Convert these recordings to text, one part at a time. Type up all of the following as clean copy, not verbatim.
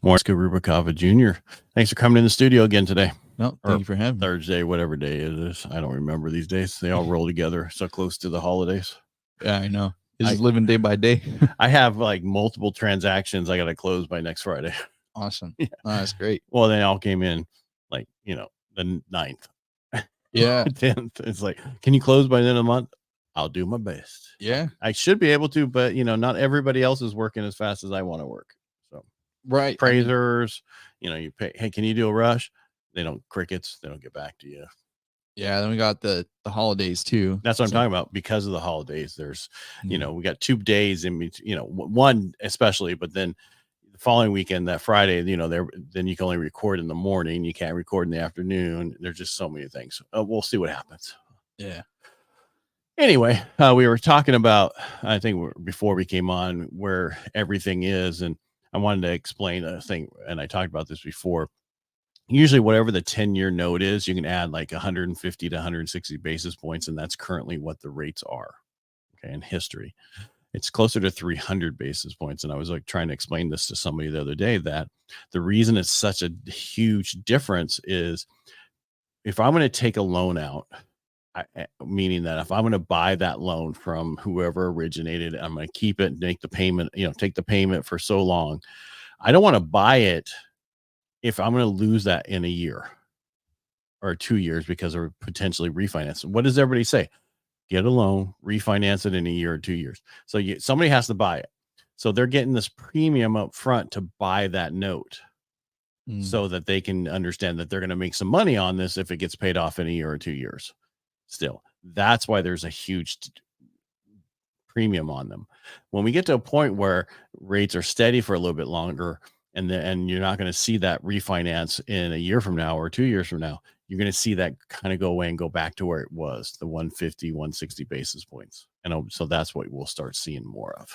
Francisco Rubalcava Jr. Thanks for coming in the studio again today. No, thank you for having me. Thursday, whatever day it is. I don't remember these days. They all roll together so close to the holidays. Yeah, I know. It's living day by day. I have like multiple transactions I got to close by next Friday. Awesome. Yeah. Oh, that's great. Well, they all came in like, the 9th. Yeah. 10th. It's like, can you close by the end of the month? I'll do my best. Yeah. I should be able to, but not everybody else is working as fast as I want to work. So right. Appraisers, you pay, hey, can you do a rush? They don't crickets. They don't get back to you. Yeah. Then we got the holidays too. That's what I'm talking about. Because of the holidays, there's, we got 2 days in between, one especially, but then the following weekend, that Friday, then you can only record in the morning. You can't record in the afternoon. There's just so many things. We'll see what happens. Yeah. Anyway, we were talking about, I think before we came on, where everything is. And I wanted to explain a thing. And I talked about this before. Usually whatever the 10-year note is, you can add like 150 to 160 basis points. And that's currently what the rates are. Okay. In history, it's closer to 300 basis points. And I was like trying to explain this to somebody the other day, that the reason it's such a huge difference is if I'm going to take a loan out, meaning that if I'm going to buy that loan from whoever originated, I'm going to keep it and make the payment, take the payment for so long. I don't want to buy it if I'm going to lose that in a year or 2 years because of potentially refinance. What does everybody say? Get a loan, refinance it in a year or 2 years. So somebody has to buy it. So they're getting this premium up front to buy that note so that they can understand that they're going to make some money on this if it gets paid off in a year or 2 years. Still, that's why there's a huge premium on them. When we get to a point where rates are steady for a little bit longer, and you're not going to see that refinance in a year from now or 2 years from now, you're going to see that kind of go away and go back to where it was, the 150, 160 basis points. And so that's what we'll start seeing more of.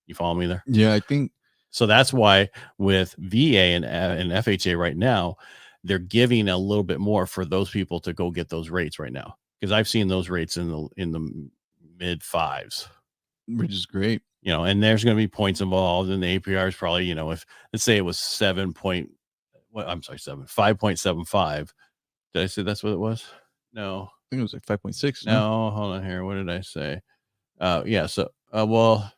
You follow me there? Yeah, I think so. That's why with VA and FHA right now, they're giving a little bit more for those people to go get those rates right now. Because I've seen those rates in the mid 5s, which is great. And there's going to be points involved, and the APR is probably, if let's say it was 5.75. Did I say that's what it was? No, I think it was like 5.6. No, hold on here. What did I say? Yeah. So, well,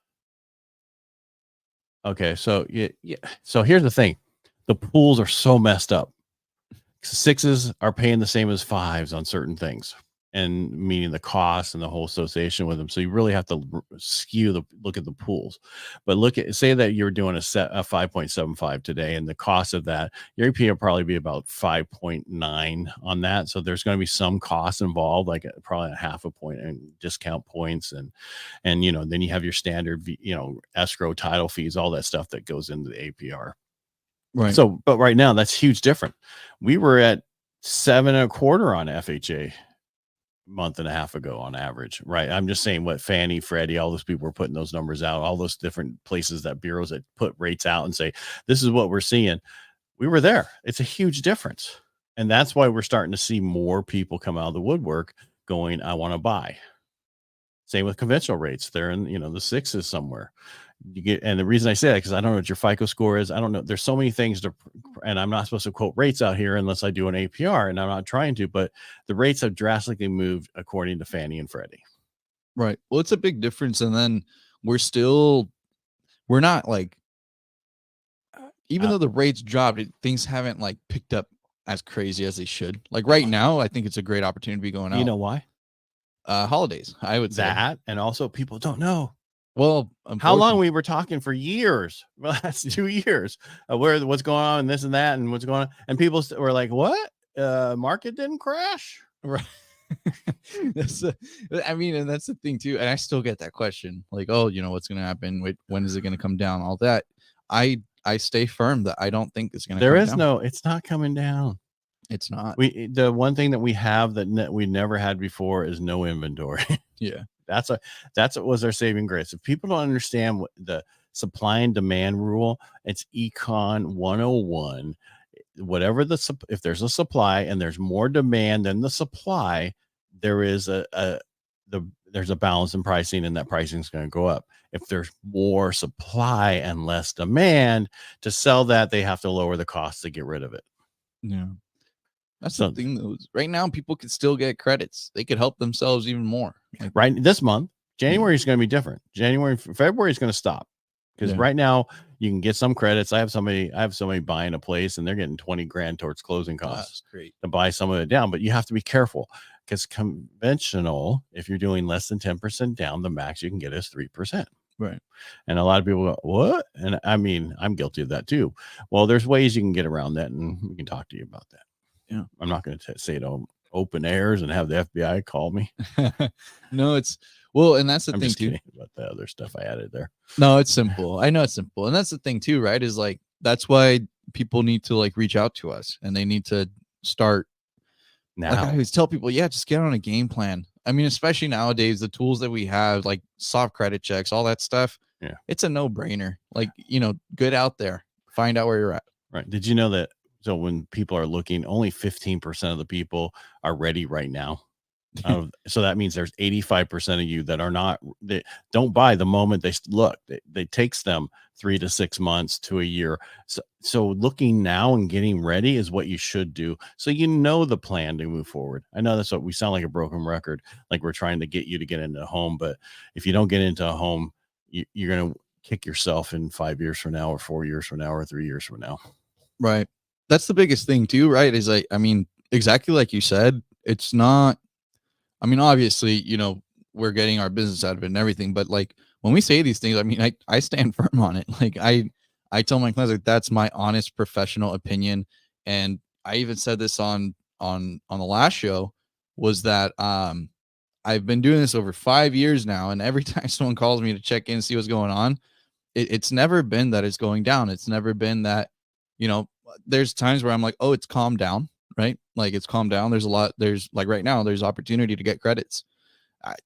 okay. So yeah. So here's the thing: the pools are so messed up. 6s are paying the same as 5s on certain things, and meaning the cost and the whole association with them. So you really have to look at the pools. But say that you're doing a 5.75 today, and the cost of that, your AP will probably be about 5.9 on that. So there's going to be some costs involved, like probably a half a point and discount points, and then you have your standard, escrow, title fees, all that stuff that goes into the APR. Right. So, but right now that's huge different. We were at 7.25 on FHA month and a half ago on average, right? I'm just saying what Fannie, Freddie, all those people were putting those numbers out, all those different places, that bureaus that put rates out and say, this is what we're seeing. We were there. It's a huge difference. And that's why we're starting to see more people come out of the woodwork going, I want to buy. Same with conventional rates. They're in, the 6s somewhere. And the reason I say that, because I don't know what your FICO score is. I don't know. There's so many things and I'm not supposed to quote rates out here unless I do an APR, and I'm not trying to, but the rates have drastically moved according to Fannie and Freddie. Right. Well, it's a big difference. And then we're not like, even though the rates dropped, things haven't like picked up as crazy as they should. Like right now, I think it's a great opportunity to be going out. You know why? Holidays, I would say. That, and also people don't know. Well, how long we were talking for years, well, that's 2 years, what's going on and this and that and what's going on, and people were like, what? Market didn't crash, right? And that's the thing too, and I still get that question, like, oh, what's going to happen, when is it going to come down, all that. I stay firm that I don't think it's going to come down. It's not coming down. It's not. The one thing that we have that we never had before is no inventory. Yeah. That's what was our saving grace. If people don't understand what the supply and demand rule, it's Econ 101. Whatever if there's a supply and there's more demand than the supply, there is there's a balance in pricing, and that pricing is going to go up. If there's more supply and less demand to sell that, they have to lower the cost to get rid of it. Yeah. That's the thing, though. Right now, people could still get credits. They could help themselves even more. Like, right this month, January is going to be different. February is going to stop, because right now you can get some credits. I have somebody buying a place, and they're getting 20 grand towards closing costs to buy some of it down. But you have to be careful, because conventional, if you're doing less than 10% down, the max you can get is 3%. Right. And a lot of people go, what? And I mean, I'm guilty of that too. Well, there's ways you can get around that, and we can talk to you about that. Yeah. I'm not going to say it on open airs and have the FBI call me. No, and that's the thing too about the other stuff I added there. No, it's simple. I know it's simple. And that's the thing too, right? Is like, that's why people need to like reach out to us, and they need to start. Now, like I always tell people, just get on a game plan. I mean, especially nowadays, the tools that we have, like soft credit checks, all that stuff. Yeah. It's a no-brainer. Like, get out there, find out where you're at. Right. Did you know that? So when people are looking, only 15% of the people are ready right now. So that means there's 85% of you that are not, they don't buy the moment they look. It takes them 3 to 6 months to a year. So looking now and getting ready is what you should do. So the plan to move forward. I know that's what we sound like a broken record, like we're trying to get you to get into a home. But if you don't get into a home, you're going to kick yourself in 5 years from now, or 4 years from now, or 3 years from now. Right. That's the biggest thing too, right? Is like, I mean, exactly like you said, it's not, I mean, obviously, we're getting our business out of it and everything, but like when we say these things, I mean, I stand firm on it. Like I tell my clients, like, that's my honest professional opinion. And I even said this on the last show, was that I've been doing this over 5 years now, and every time someone calls me to check in and see what's going on, it's never been that it's going down. It's never been that, there's times where I'm like, oh, it's calmed down, right? Like it's calmed down. There's like right now, there's opportunity to get credits.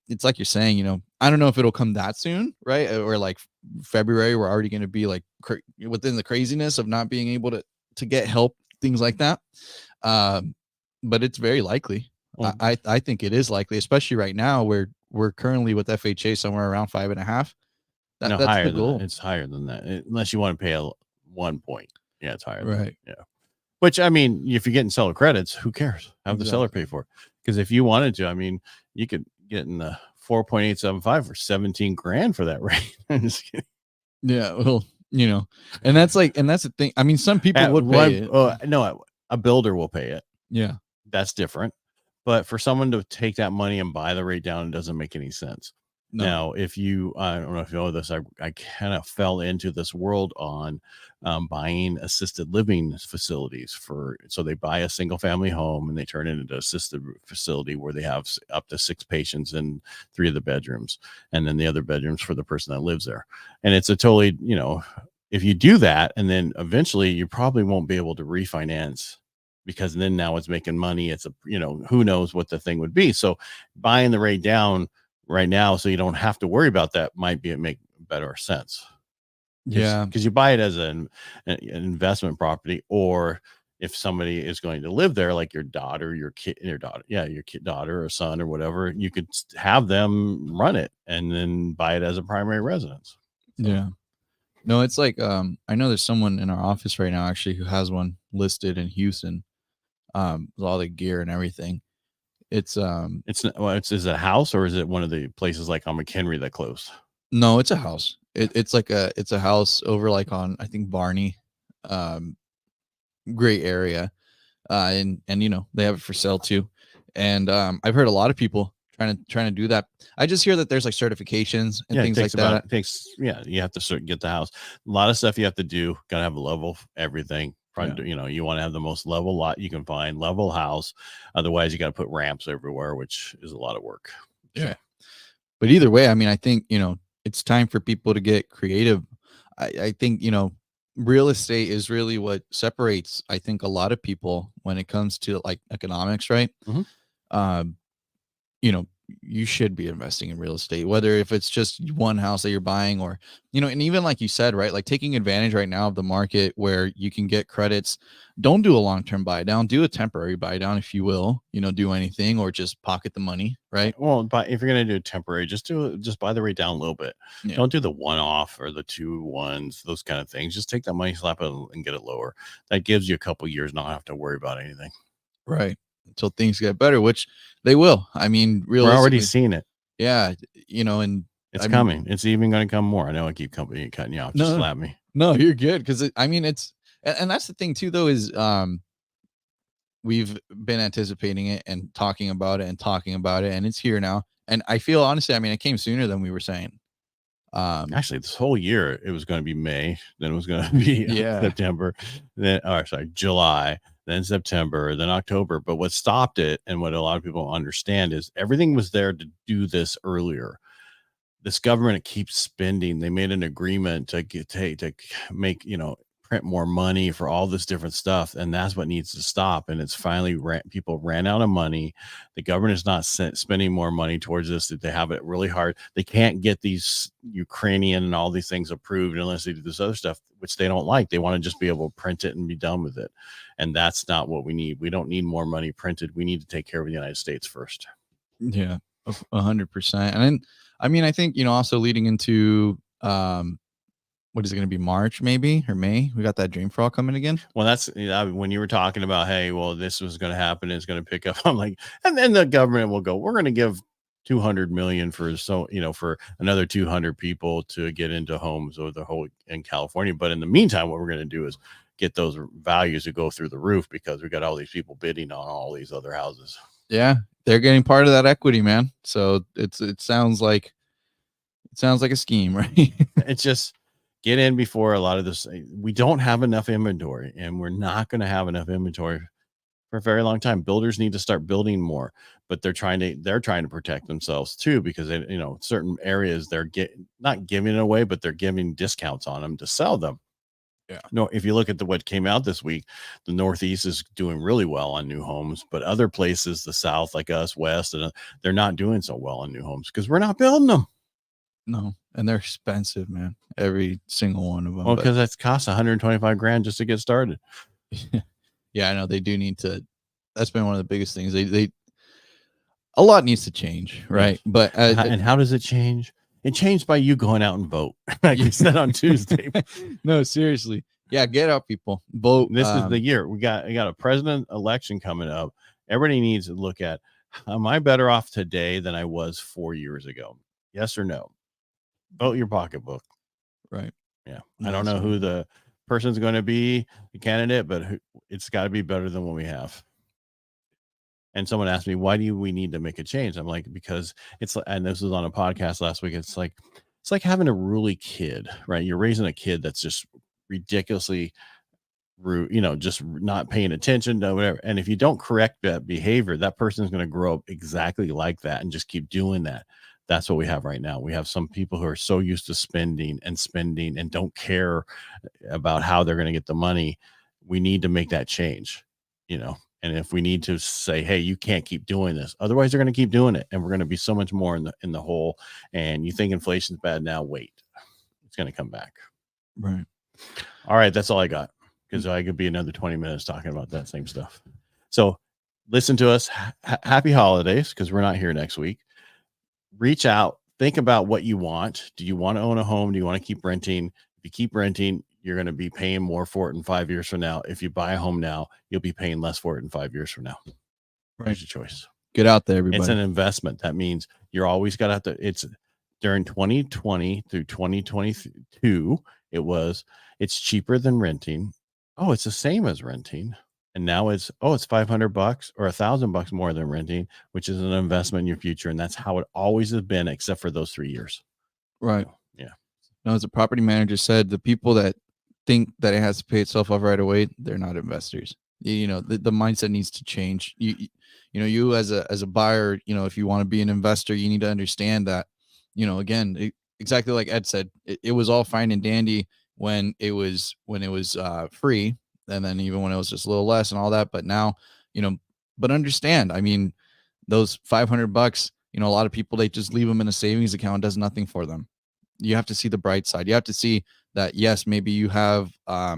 It's like you're saying, I don't know if it'll come that soon, right? Or like February, we're already going to be like within the craziness of not being able to get help, things like that. But it's very likely. I think it is likely, especially right now where we're currently with FHA somewhere around 5.5. That's higher the goal. It's higher than that, unless you want to pay 1 point. Yeah, it's higher. Right. Yeah. Which, I mean, if you're getting seller credits, who cares? Have the seller pay for it. Because if you wanted to, I mean, you could get in the 4.875 for 17 grand for that rate. I'm just kidding. Yeah. Well, and that's the thing. I mean, some people would pay it. No, a builder will pay it. Yeah. That's different. But for someone to take that money and buy the rate down, it doesn't make any sense. No. Now, I don't know if you know this, I kind of fell into this world on buying assisted living facilities so they buy a single family home and they turn it into an assisted facility where they have up to 6 patients in 3 of the bedrooms, and then the other bedrooms for the person that lives there. And it's a totally, if you do that, and then eventually you probably won't be able to refinance, because then now it's making money. It's who knows what the thing would be. So buying the rate down right now, so you don't have to worry about that, might make better sense. Yeah, because you buy it as an investment property, or if somebody is going to live there, like your daughter or son or whatever, you could have them run it and then buy it as a primary residence. So. Yeah. No, it's like I know there's someone in our office right now actually who has one listed in Houston, with all the gear and everything. Is it a house, or is it one of the places like on McHenry that closed? No, it's a house. It's a house over like on, I think, Barney, great area. And they have it for sale too. And I've heard a lot of people trying to do that. I just hear that there's like certifications and things like that. You have to get the house. A lot of stuff you have to do. Got to have a level everything. You want to have the most level lot you can find, level house. Otherwise, you got to put ramps everywhere, which is a lot of work. Yeah. But either way, I mean, I think, it's time for people to get creative. I think, real estate is really what separates, I think, a lot of people when it comes to like economics, right? Mm-hmm. you should be investing in real estate, whether if it's just one house that you're buying or, and even like you said, right, like taking advantage right now of the market where you can get credits. Don't do a long-term buy down, do a temporary buy down, if you will, do anything or just pocket the money, right? Well, but if you're going to do temporary, just buy the rate down a little bit. Yeah. Don't do the one off or the 2 1s, those kind of things. Just take that money, slap it and get it lower. That gives you a couple years, not have to worry about anything. Right. Until things get better, which they will. I mean, we're already seeing it. Yeah. And it's coming. It's even going to come more. I know I keep cutting you off. Just slap me. No, you're good. Cause it's, and that's the thing too, though, is, we've been anticipating it and talking about it and it's here now. And I feel honestly, it came sooner than we were saying. Actually, this whole year it was going to be May, then it was going to be September, then July, then September, then October. But what stopped it, and what a lot of people understand, is everything was there to do this earlier. This government keeps spending. They made an agreement to make print more money for all this different stuff, and that's what needs to stop. And it's finally people ran out of money. The government is not spending more money towards this. That they have it really hard. They can't get these Ukrainian and all these things approved unless they do this other stuff, which they don't like. They want to just be able to print it and be done with it, and that's not what we need. We don't need more money printed. We need to take care of the United States first. Yeah, 100%. And then I think also leading into what is it going to be, March maybe or May? We got that dream fall coming again. Well, that's when you were talking about, hey, well, this was going to happen, it's going to pick up. I'm like, and then the government will go, we're going to give 200 million for for another 200 people to get into homes or the whole in California. But in the meantime, what we're going to do is get those values to go through the roof because we got all these people bidding on all these other houses. Yeah, they're getting part of that equity, man. So it sounds like a scheme, right? It's just get in before a lot of this. We don't have enough inventory, and we're not going to have enough inventory for a very long time. Builders need to start building more, but they're trying to protect themselves too, because certain areas they're not giving it away, but they're giving discounts on them to sell them. Yeah. No, if you look at what came out this week, the Northeast is doing really well on new homes, but other places, the South, like us, West, and they're not doing so well on new homes because we're not building them. No, and they're expensive, man. Every single one of them. Well, because that's cost $125,000 just to get started. Yeah, I know they do need to. That's been one of the biggest things. They a lot needs to change, right? Yes. But and how does it change? It changed by you going out and vote, like you said on Tuesday. No, seriously. Yeah, get out, people. Vote. This is the year. We got a president election coming up. Everybody needs to look at, am I better off today than I was 4 years ago? Yes or no? Vote your pocketbook. Right. Yeah. I don't know who the person's going to be, the candidate, but it's got to be better than what we have. And someone asked me, why do we need to make a change? I'm like, because and this was on a podcast last week. It's like having a ruly kid, right? You're raising a kid that's just ridiculously rude, just not paying attention to whatever. And if you don't correct that behavior, that person is going to grow up exactly like that and just keep doing that. That's what we have right now. We have some people who are so used to spending and don't care about how they're going to get the money. We need to make that change, And if we need to say, hey, you can't keep doing this, otherwise they're going to keep doing it, and we're going to be so much more in the hole. And you think inflation's bad now? Wait, it's going to come back. Right. All right, that's all I got, because I could be another 20 minutes talking about that same stuff. So listen to us. Happy holidays, because we're not here next week. Reach out. Think about what you want. Do you want to own a home? Do you want to keep renting? If you keep renting, you're going to be paying more for it in 5 years from now. If you buy a home now, you'll be paying less for it in 5 years from now. Right. There's your choice. Get out there, everybody. It's an investment. That means you're always got to. It's during 2020 through 2022. It's cheaper than renting. Oh, it's the same as renting. And now it's $500 or $1,000 more than renting, which is an investment in your future. And that's how it always has been, except for those 3 years. Right. So, yeah. Now, as a property manager said, the people that think that it has to pay itself off right away, they're not investors. The mindset needs to change. You as a buyer, if you want to be an investor, you need to understand that, again, exactly like Ed said, it was all fine and dandy when it was free. And then even when it was just a little less and all that, but now, but understand, those $500, You know, a lot of people, they just leave them in a savings account, does nothing for them. You have to see the bright side. You have to see that, yes, maybe you have a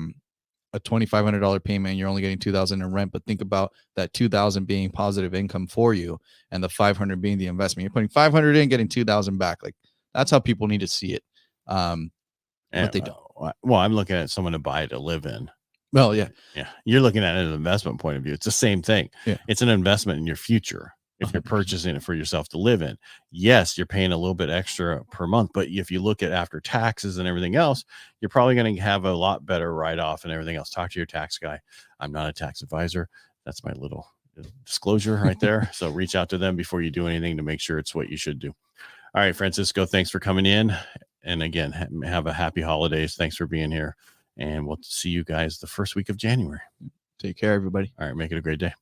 $2,500 payment and you're only getting $2,000 in rent, but think about that $2,000 being positive income for you and the $500 being the investment. You're putting $500 in, getting $2,000 back. Like, that's how people need to see it. But they don't. Well, I'm looking at someone to buy to live in. Well, yeah. Yeah. You're looking at it as an investment point of view. It's the same thing. Yeah. It's an investment in your future. If you're 100%. purchasing it for yourself to live in, yes, you're paying a little bit extra per month. But if you look at after taxes and everything else, you're probably going to have a lot better write-off and everything else. Talk to your tax guy. I'm not a tax advisor. That's my little disclosure right there. So reach out to them before you do anything to make sure it's what you should do. All right, Francisco, thanks for coming in. And again, have a happy holidays. Thanks for being here. And we'll see you guys the first week of January. Take care, everybody. All right, make it a great day.